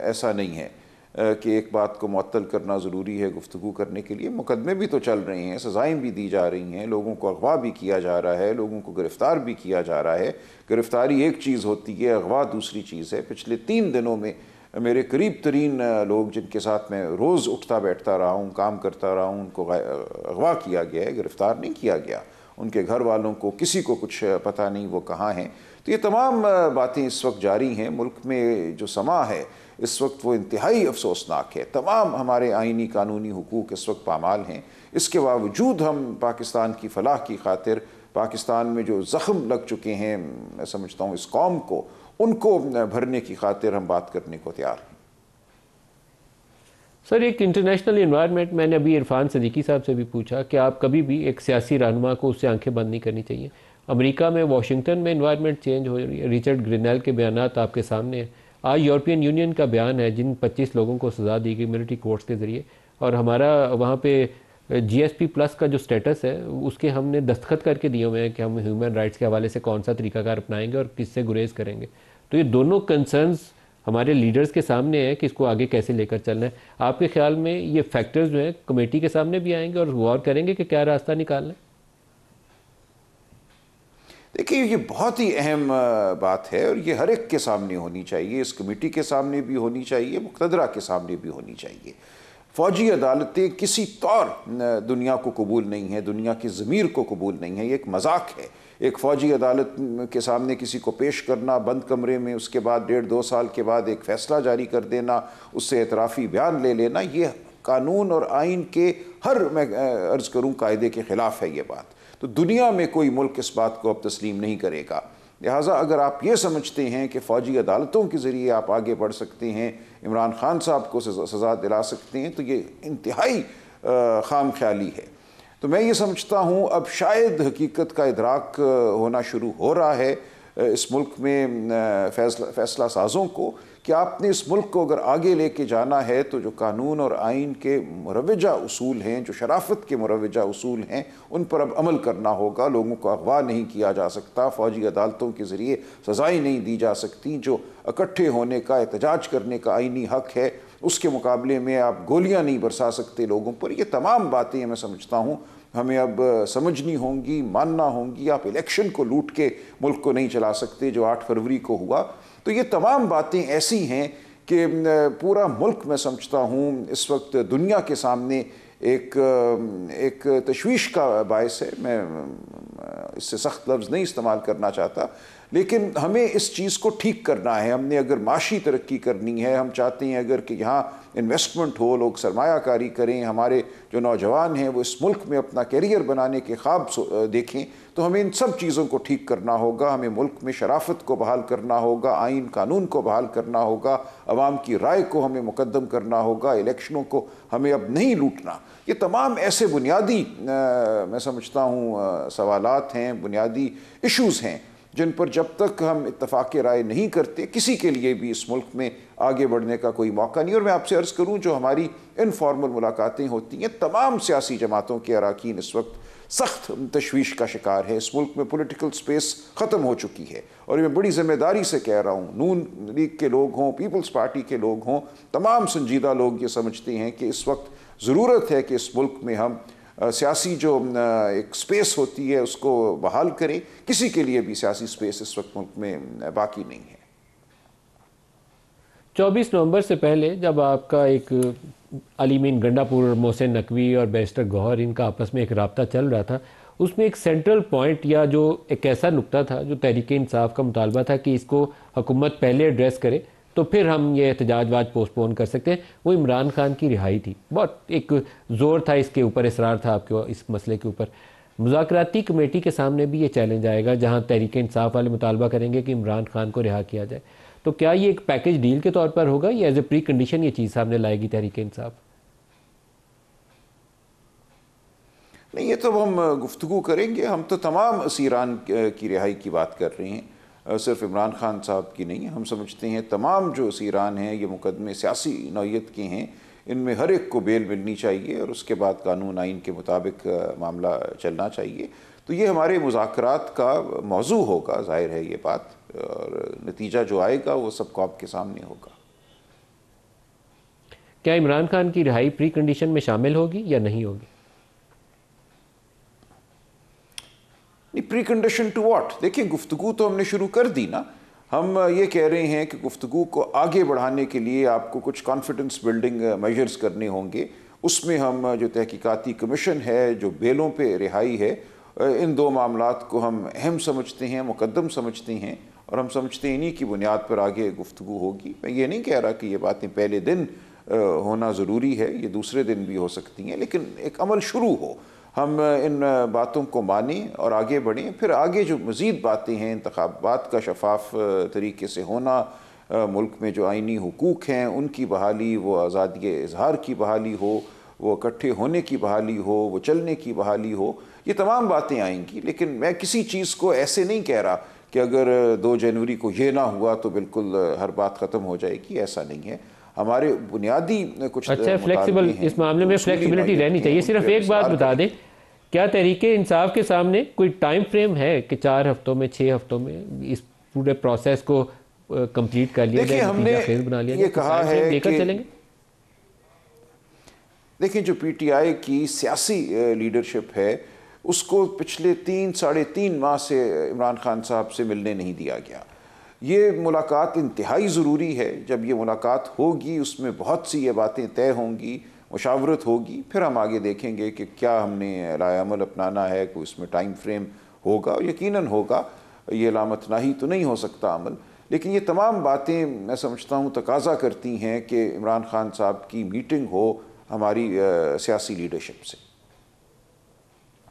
ऐसा नहीं है कि एक बात को मुअत्तल करना ज़रूरी है गुफ्तगू करने के लिए। मुकदमे भी तो चल रहे हैं, सज़ाएँ भी दी जा रही हैं, लोगों को अगवा भी किया जा रहा है, लोगों को गिरफ़्तार भी किया जा रहा है। गिरफ़्तारी एक चीज़ होती है, अगवा दूसरी चीज़ है। पिछले 3 दिनों में मेरे करीब तरीन लोग, जिनके साथ मैं रोज़ उठता बैठता रहा हूँ, काम करता रहा हूँ, उनको अगवा किया गया है, गिरफ़्तार नहीं किया गया। उनके घर वालों को किसी को कुछ पता नहीं वो कहाँ हैं। तो ये तमाम बातें इस वक्त जारी हैं। मुल्क में जो समा है इस वक्त वो इंतहाई अफसोसनाक है। तमाम हमारे आइनी कानूनी हुकूक इस वक्त पामाल हैं। इसके बावजूद हम पाकिस्तान की फ़लाह की खातिर, पाकिस्तान में जो ज़ख्म लग चुके हैं, मैं समझता हूँ इस कौम को, उनको भरने की खातिर हम बात करने को तैयार हैं। सर, एक इंटरनेशनल इन्वायरमेंट, मैंने अभी इरफान सदीकी साहब से भी पूछा कि आप कभी भी एक सियासी रहनुमा को उससे आंखें बंद नहीं करनी चाहिए। अमेरिका में, वाशिंगटन में इन्वायरमेंट चेंज हो रही है। रिचर्ड ग्रिनेल के बयानात आपके सामने हैं। आज यूरोपियन यूनियन का बयान है, जिन 25 लोगों को सज़ा दी गई मिलिट्री कोर्ट्स के ज़रिए, और हमारा वहाँ पे GSP प्लस का जो स्टेटस है उसके हमने दस्तखत करके दिए हुए हैं कि हम ह्यूमन राइट्स के हवाले से कौन सा तरीकाकार अपनाएंगे और किससे गुरेज करेंगे। तो ये दोनों कंसर्न्स हमारे लीडर्स के सामने है कि इसको आगे कैसे लेकर चलना है। आपके ख्याल में ये फैक्टर्स जो है कमेटी के सामने भी आएंगे और गौर करेंगे कि क्या रास्ता निकालना है? देखिए, ये बहुत ही अहम बात है और ये हर एक के सामने होनी चाहिए, इस कमेटी के सामने भी होनी चाहिए, मुक़तदरा के सामने भी होनी चाहिए। फ़ौजी अदालतें किसी तौर दुनिया को कबूल नहीं है, दुनिया की ज़मीर को कबूल नहीं है, ये एक मजाक है। एक फ़ौजी अदालत के सामने किसी को पेश करना बंद कमरे में, उसके बाद 1.5-2 साल के बाद एक फ़ैसला जारी कर देना, उससे एतराफ़ी बयान ले लेना, ये कानून और आइन के हर, मैं अर्ज़ करूँ, कायदे के ख़िलाफ़ है ये बात। तो दुनिया में कोई मुल्क इस बात को अब तस्लीम नहीं करेगा। लिहाजा अगर आप ये समझते हैं कि फ़ौजी अदालतों के ज़रिए आप आगे बढ़ सकते हैं, इमरान खान साहब को सज़ा दिला सकते हैं, तो ये इंतहाई खाम ख्याली है। तो मैं ये समझता हूँ अब शायद हकीकत का इदराक होना शुरू हो रहा है इस मुल्क में फ़ैसला साज़ों को कि आपने इस मुल्क को अगर आगे लेके जाना है तो जो कानून और आइन के मुरवजा उसूल हैं, जो शराफत के मुरवजा उसूल हैं, उन पर अब अमल करना होगा। लोगों को अगवा नहीं किया जा सकता, फ़ौजी अदालतों के ज़रिए सज़ाएँ नहीं दी जा सकती। जो इकट्ठे होने का, एहतजाज करने का आइनी हक़ है, उसके मुकाबले में आप गोलियां नहीं बरसा सकते लोगों पर। ये तमाम बातें मैं समझता हूँ हमें अब समझनी होंगी, मानना होंगी। आप इलेक्शन को लूट के मुल्क को नहीं चला सकते जो 8 फरवरी को हुआ। तो ये तमाम बातें ऐसी हैं कि पूरा मुल्क, मैं समझता हूँ, इस वक्त दुनिया के सामने एक तशवीश का बायस है। मैं इससे सख्त लफ्ज़ नहीं इस्तेमाल करना चाहता, लेकिन हमें इस चीज़ को ठीक करना है। हमने अगर माशी तरक्की करनी है, हम चाहते हैं अगर कि यहाँ इन्वेस्टमेंट हो, लोग सरमायाकारी करें, हमारे जो नौजवान हैं वो इस मुल्क में अपना कैरियर बनाने के ख्वाब देखें, तो हमें इन सब चीज़ों को ठीक करना होगा। हमें मुल्क में शराफत को बहाल करना होगा, आइन कानून को बहाल करना होगा, अवाम की राय को हमें मुकद्दम करना होगा, इलेक्शनों को हमें अब नहीं लूटना। ये तमाम ऐसे बुनियादी मैं समझता हूँ सवालात हैं, बुनियादी इश्यूज़ हैं जिन पर जब तक हम इत्तफाक़ राय नहीं करते, किसी के लिए भी इस मुल्क में आगे बढ़ने का कोई मौका नहीं। और मैं आपसे अर्ज़ करूं, जो हमारी इनफॉर्मल मुलाकातें होती हैं, तमाम सियासी जमातों के अरकान इस वक्त सख्त तशवीश का शिकार है। इस मुल्क में पॉलिटिकल स्पेस ख़त्म हो चुकी है और मैं बड़ी ज़िम्मेदारी से कह रहा हूँ, नून लीग के लोग हों, पीपल्स पार्टी के लोग हों, तमाम संजीदा लोग ये समझते हैं कि इस वक्त ज़रूरत है कि इस मुल्क में हम सियासी जो एक स्पेस होती है उसको बहाल करें। किसी के लिए भी सियासी स्पेस इस वक्त मुल्क में बाकी नहीं है। 24 नवंबर से पहले जब आपका एक अली मीन गंडापुर, मोहसिन नकवी और बैरिस्टर गौहर, इनका आपस में एक राब्ता चल रहा था, उसमें एक सेंट्रल पॉइंट या जो एक ऐसा नुक्ता था जो तहरीक इंसाफ का मुतालबा था कि इसको हुकूमत पहले एड्रेस करे तो फिर हम ये एहतजाज पोस्टपोन कर सकते हैं, वो इमरान खान की रिहाई थी। बहुत एक ज़ोर था इसके ऊपर, इसरार था आपके इस मसले के ऊपर। मुज़ाकराती कमेटी के सामने भी ये चैलेंज आएगा जहाँ तहरीक इंसाफ वाले मुतालबा करेंगे कि इमरान खान को रिहा किया जाए। तो क्या ये एक पैकेज डील के तौर पर होगा या एज ए प्री कंडीशन ये चीज़ सामने लाएगी तहरीक इंसाफ? नहीं, ये तो हम गुफ्तगू करेंगे। हम तो तमाम असीरान की रिहाई की बात कर रहे हैं, सिर्फ इमरान खान साहब की नहीं। हम समझते हैं तमाम जो असीरान हैं ये मुकदमे सियासी नौयत के हैं, इनमें हर एक को बेल मिलनी चाहिए और उसके बाद कानून आइन के मुताबिक मामला चलना चाहिए। तो ये हमारे मुज़ाकरात का मौजू होगा, जाहिर है ये बात, और नतीजा जो आएगा वो सब को आपके सामने होगा। क्या इमरान खान की रिहाई प्री कंडीशन में शामिल होगी या नहीं होगी? नहीं, प्री कंडीशन टू व्हाट? देखिए, गुफ्तगू तो हमने शुरू कर दी ना। हम ये कह रहे हैं कि गुफ्तगू को आगे बढ़ाने के लिए आपको कुछ कॉन्फिडेंस बिल्डिंग मेजर्स करने होंगे। उसमें हम जो तहकीकाती कमीशन है, जो बेलों पे रिहाई है, इन दो मामलात को हम अहम समझते हैं, मुकद्दम समझते हैं और हम समझते हैं इन्हीं की बुनियाद पर आगे गुफ्तगू होगी। मैं ये नहीं कह रहा कि ये बातें पहले दिन होना ज़रूरी है, ये दूसरे दिन भी हो सकती हैं, लेकिन एक अमल शुरू हो, हम इन बातों को मानें और आगे बढ़ें। फिर आगे जो मज़ीद बातें हैं, इंतखाबात का शफाफ तरीके से होना, मुल्क में जो आइनी हुकूक हैं उनकी बहाली, वो आज़ादी इज़हार की बहाली हो, वो इकट्ठे होने की बहाली हो, वो चलने की बहाली हो, ये तमाम बातें आएंगी। लेकिन मैं किसी चीज़ को ऐसे नहीं कह रहा कि अगर 2 जनवरी को ये ना हुआ तो बिल्कुल हर बात ख़त्म हो जाएगी, ऐसा नहीं है। हमारे बुनियादी कुछ अच्छा, फ्लेक्सिबल, इस मामले में फ्लेक्सिबिलिटी रहनी चाहिए। सिर्फ एक बात बता दें, क्या तहरीके इंसाफ के सामने कोई टाइम फ्रेम है कि 4 हफ्तों में, 6 हफ्तों में इस पूरे प्रोसेस को कंप्लीट कर लिया जाए, हमने खेल बना लिया ये कहा है लेकर चलेंगे? देखिए, जो पीटीआई की सियासी लीडरशिप है उसको पिछले 3-3.5 माह से इमरान खान साहब से मिलने नहीं दिया गया। ये मुलाकात इंतहाई ज़रूरी है। जब ये मुलाकात होगी उसमें बहुत सी ये बातें तय होंगी, मुशावरत होगी, फिर हम आगे देखेंगे कि क्या हमने लाएअमल अपनाना है, कोई उसमें टाइम फ्रेम होगा, यकीनन होगा। ये लामतनाही तो नहीं हो सकता अमल, लेकिन ये तमाम बातें मैं समझता हूँ तकाजा करती हैं कि इमरान खान साहब की मीटिंग हो हमारी सियासी लीडरशिप से।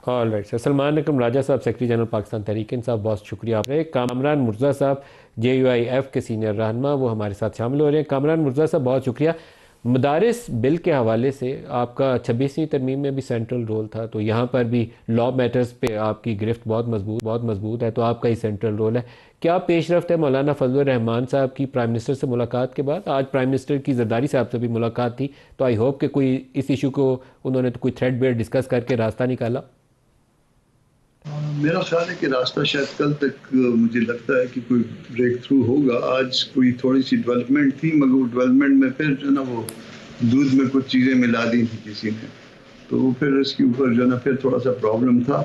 All right sir. Salman Akram Raja sahab, secretary general Pakistan Tehreek Insaf, बहुत शुक्रिया आप रहे। कामरान मुर्तज़ा साहब, JUIF के सीनियर रहनुमा, वो हमारे साथ शामिल हो रहे हैं। कामरान मुर्तज़ा साहब, बहुत शुक्रिया। मदारिस बिल के हवाले से आपका 26वीं तरमीम में भी सेंट्रल रोल था, तो यहाँ पर भी लॉ मैटर्स पे आपकी गिरफ्त बहुत मजबूत है, तो आपका ही सेंट्रल रोल है। क्या पेशरफ्त है मौलाना फजलुर रहमान साहब की प्राइम मिनिस्टर से मुलाकात के बाद? आज प्राइम मिनिस्टर की जरदारी साहब से भी मुलाकात थी, तो आई होप कि कोई इस इशू को उन्होंने तो कोई थ्रेडबेयर डिस्कस करके रास्ता निकाला। मेरा ख्याल है कि रास्ता शायद कल तक, मुझे लगता है कि कोई ब्रेक थ्रू होगा। आज कोई थोड़ी सी डेवलपमेंट थी, मगर वो डेवलपमेंट में फिर जो ना वो दूध में कुछ चीज़ें मिला दी थी किसी ने, तो फिर इसके ऊपर जो ना फिर थोड़ा सा प्रॉब्लम था।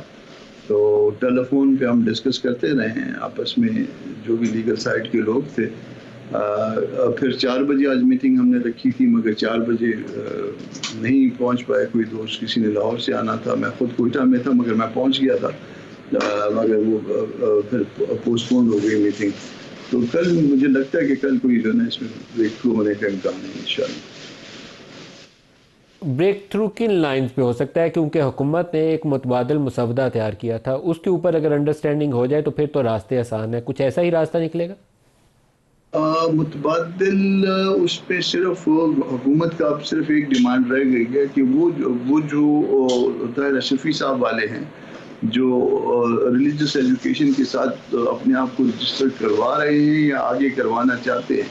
तो टेलीफोन पे हम डिस्कस करते रहे हैं आपस में, जो भी लीगल साइड के लोग थे। फिर 4 बजे आज मीटिंग हमने रखी थी, मगर 4 बजे नहीं पहुंच पाए कोई दोस्त, किसी ने लाहौर से आना था, मैं खुद कोयटा में था मगर मैं पहुंच गया था, मगर वो फिर पोस्टपोन हो गई मीटिंग। तो कल मुझे लगता है कि कल कोई जो है इसमें ब्रेक थ्रू होने का इम्कान है इंशाल्लाह। ब्रेक थ्रू किन लाइन्स पे हो सकता है? क्योंकि हुकूमत ने एक मुतबादिल मुसवदा तैयार किया था, उसके ऊपर अगर अंडरस्टैंडिंग हो जाए तो फिर तो रास्ते आसान है। कुछ ऐसा ही रास्ता निकलेगा? मुतबादिल उस पर सिर्फ हुकूमत का अब सिर्फ एक डिमांड रह गई है कि वो जो ताहिर अशरफी साहब वाले हैं, जो रिलीजियस एजुकेशन के साथ अपने आप को रजिस्टर करवा रहे हैं या आगे करवाना चाहते हैं,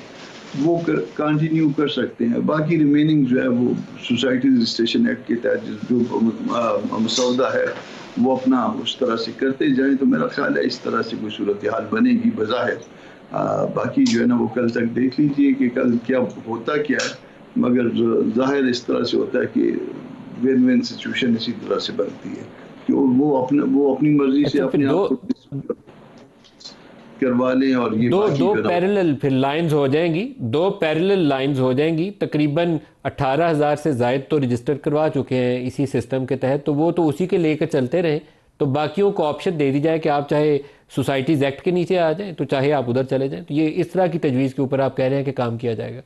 वो कंटिन्यू कर सकते हैं। बाकी रिमेनिंग जो है वो सोसाइटी रजिस्ट्रेशन एक्ट के तहत जो मसौदा है वो अपना उस तरह से करते जाएं, तो मेरा ख्याल है इस तरह से कोई सूरत हाल बनेगी बज़ाहिर। बाकी जो है ना वो कल तक देख लीजिए कि कल क्या होता क्या है, मगर जाहिर इस तरह से होता है कि विन विन सिचुएशन इसी तरह से बनती है कि वो अपनी मर्जी से अपने आप को करवा लें, और ये दो पैरेलल फिर लाइंस हो जाएंगी, 2 पैरेलल लाइंस हो जाएंगी। तकरीबन 18,000 से ज़ायद तो रजिस्टर करवा चुके हैं इसी सिस्टम के तहत, तो वो तो उसी के लेकर चलते रहें। तो बाकियों को ऑप्शन दे दी जाए कि आप चाहे सोसाइटीज़ एक्ट के नीचे आ जाएं, तो चाहे आप उधर चले जाएं। तो ये इस तरह की तजवीज़ के ऊपर आप कह रहे हैं कि काम किया जाएगा?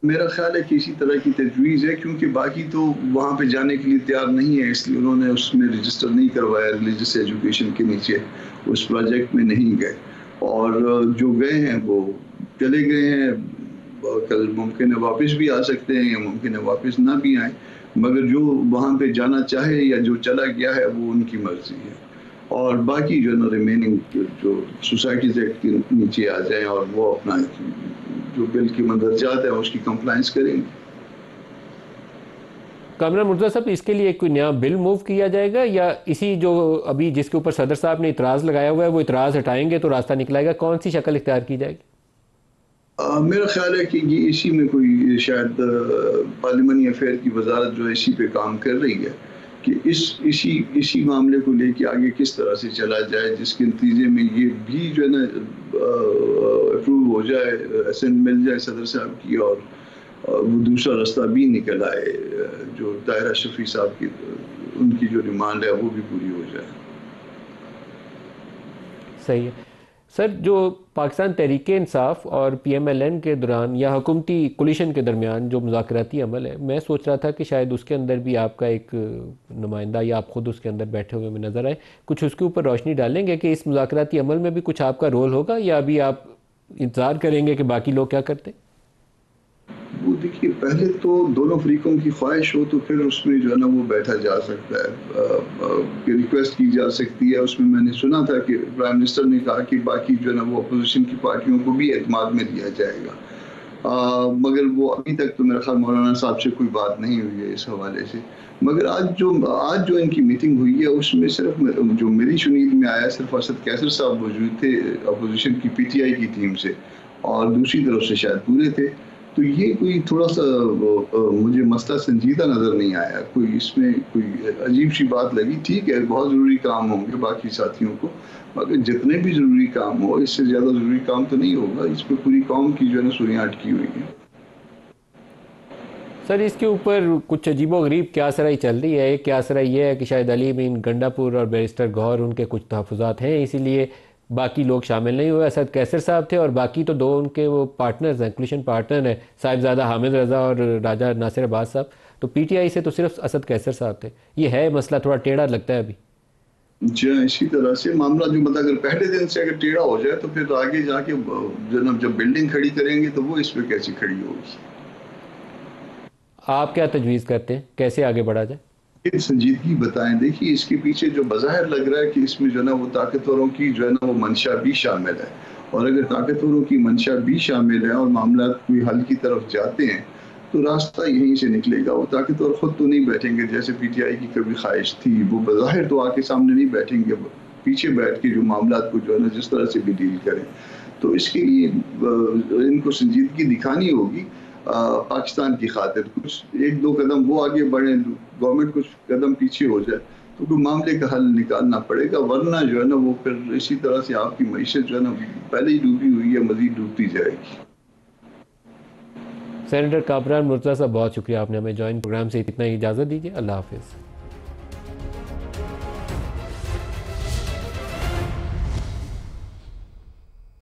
मेरा ख्याल है कि इसी तरह की तजवीज़ है, क्योंकि बाकी तो वहाँ पे जाने के लिए तैयार नहीं है, इसलिए उन्होंने उसमें रजिस्टर नहीं करवाया। रिलीजियस एजुकेशन के नीचे उस प्रोजेक्ट में नहीं गए, और जो गए हैं वो चले गए हैं। कल मुमकिन है वापस भी आ सकते हैं या मुमकिन है वापस ना भी आए, मगर जो वहाँ पे जाना चाहे या जो चला गया है वो उनकी मर्जी है। और बाकी जो ना रिमेनिंग जो सोसाइटीज़ एक्ट के नीचे आ जाएं और वो अपना जो बिल की मदरजात है उसकी कंप्लाइंस करेंगे। कामरान मुर्तज़ा साहब, इसके लिए कोई नया बिल मूव किया जाएगा या इसी जो अभी जिसके ऊपर सदर साहब ने इतराज़ लगाया हुआ है वो इतराज़ हटाएंगे तो रास्ता निकलेगा? कौन सी शक्ल इख्तियार की जाएगी? मेरा ख्याल है कि ये इसी में कोई शायद पार्लिमानी अफेयर की वजारत जो है इसी पे काम कर रही है कि इसी मामले को लेके आगे किस तरह से चला जाए, जिसके नतीजे में ये भी जो है ना अप्रूव हो जाए, एसेंट मिल जाए सदर साहब की, और वो दूसरा रास्ता भी निकल आए, जो ताहिर अशरफी साहब की उनकी जो डिमांड है वो भी पूरी हो जाए। सही है सर। जो पाकिस्तान तहरीक इंसाफ और PMLN के दौरान या हुकूमती कोलिशन के दरमियान जो मुज़ाकराती अमल है, मैं सोच रहा था कि शायद उसके अंदर भी आपका एक नुमाइंदा या आप ख़ुद उसके अंदर बैठे हुए में नज़र आए। कुछ उसके ऊपर रोशनी डालेंगे कि इस मुज़ाकराती अमल में भी कुछ आपका रोल होगा, या अभी आप इंतज़ार करेंगे कि बाकी लोग क्या करते? वो देखिए, पहले तो दोनों फरीकों की ख्वाहिश हो तो फिर उसमें जो है ना वो बैठा जा सकता है, रिक्वेस्ट की जा सकती है। उसमें मैंने सुना था कि प्राइम मिनिस्टर ने कहा कि बाकी जो है ना वो अपोजिशन की पार्टियों को भी एतमाद में लिया जाएगा। मगर वो अभी तक तो मेरा ख्याल मौलाना साहब से कोई बात नहीं हुई है इस हवाले से। मगर आज जो इनकी मीटिंग हुई है उसमें सिर्फ जो मेरी शुनीद में आया सिर्फ असद कैसर साहब मौजूद थे अपोजिशन की पीटीआई की टीम से, और दूसरी तरफ से शायद पूरे थे। तो ये कोई थोड़ा सा मुझे मसला संजीदा नज़र नहीं आया, कोई इसमें कोई अजीब सी बात लगी। ठीक है, बहुत ज़रूरी काम होंगे बाकी साथियों को, मगर जितने भी ज़रूरी काम हो इससे ज़्यादा ज़रूरी काम तो नहीं होगा। इसमें पूरी कौम की जो है ना सुइयाँ अटकी हुई हैं। सर, इसके ऊपर कुछ अजीबोगरीब क्यासराई चल रही है। एक क्यासराई ये है कि शायद अली अमीन गंडापुर और बैरिस्टर गौहर उनके कुछ तहफ़्फ़ुज़ात हैं, इसीलिए बाकी लोग शामिल नहीं हुए। असद कैसर साहब थे और बाकी तो दो उनके वो पार्टनर्स हैं, इंक्लूशन पार्टनर हैं, साहिबजादा हामिद रज़ा और राजा नासिर अब्बास साहब। तो पीटीआई से तो सिर्फ असद कैसर साहब थे। ये है मसला थोड़ा टेढ़ा लगता है अभी। जी इसी तरह से मामला जो मतलब अगर पहले दिन से अगर टेढ़ा हो जाए तो फिर तो आगे जाके जब बिल्डिंग खड़ी करेंगे तो वो इस पे कैसी खड़ी होगी। आप क्या तजवीज़ करते हैं, कैसे आगे बढ़ा जाए? संजीदगी बताएं। देखिए इसके पीछे जो बज़ाहिर लग रहा है कि इसमें जो है ना वो ताकतवरों की जो है ना वो मंशा भी शामिल है, और अगर ताकतवरों की मंशा भी शामिल है और मामला कोई हल की तरफ जाते हैं तो रास्ता यहीं से निकलेगा। वो ताकतवर खुद तो नहीं बैठेंगे जैसे पीटीआई की कभी ख्वाहिश थी, वो बज़ाहिर तो आके सामने नहीं बैठेंगे, पीछे बैठ के जो मामला को जो है ना जिस तरह से भी डील करें। तो इसके लिए इनको संजीदगी दिखानी होगी पाकिस्तान की खातिर। कुछ एक दो कदम वो आगे बढ़े, गवर्नमेंट कुछ कदम पीछे हो जाए तो कोई मामले का हल निकालना पड़ेगा, वरना जो है ना वो फिर इसी तरह से आपकी मईशत जो है ना पहले ही डूबी हुई है, मजीद डूबती जाएगी। सेनेटर कामरान मुर्तज़ा साहब, बहुत शुक्रिया, आपने हमें जॉइन प्रोग्राम से इतना ही। इजाज़त दीजिए, अल्लाह हाफिज़।